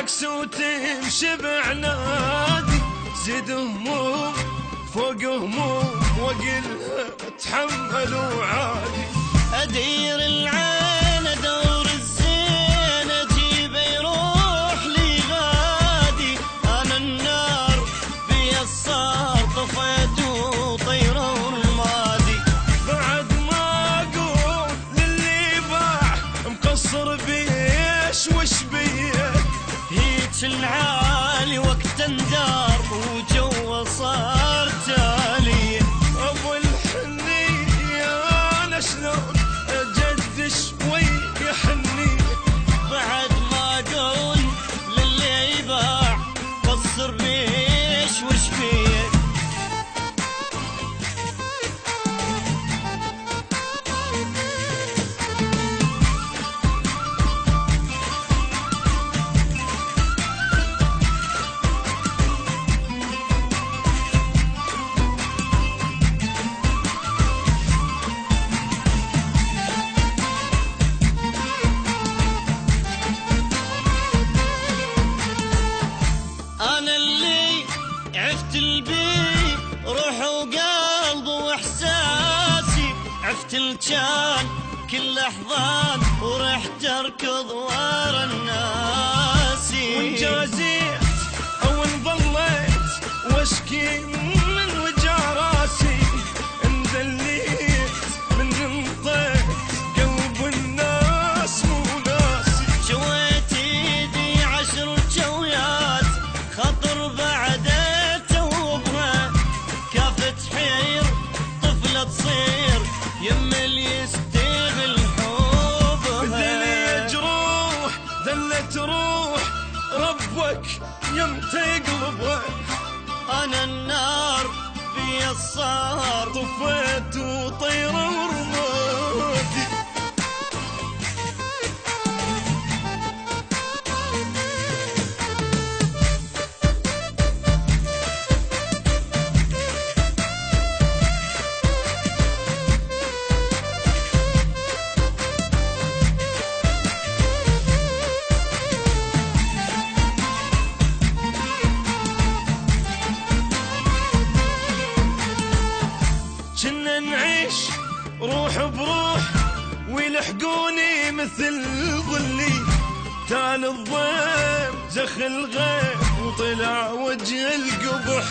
عكس وتمشي بعنادي، زيد هموم فوق هموم واقلها اتحمل وعادي. ادير العين ادور الزين اجيبه يروح لي غادي. انا النار في الصار طفيت وطيره ورمادي. بعد ما اقول للي باع مقصر بيش وش بيه، هيج العالي وقت اندار وجوه صار تالي. ابو الحنية انا شلون اجد شوي يحني. بعد ما اقول للي يباع قصر بيش وش بيه. عفت البي روح وقلب واحساسي. عفت الجان كل احضان ورحت اركض ورا الناس. وان جازيت او ان ضليت واشكي من وجع راسي، ان ذليت من انطيت قلب الناس مو ناسي. شويت ايدي 10 جويات خطر بعد تصير يم اللي يستغل حبها. الدنيا جروح ذلت روح ربك يمتى يقلبها. انا النار في الصار طفيت وطيره ورمادي. كنا نعيش روح بروح ويلحقوني مثل ظلي. تال الضيم زخ الغيم وطلع وجه القبح.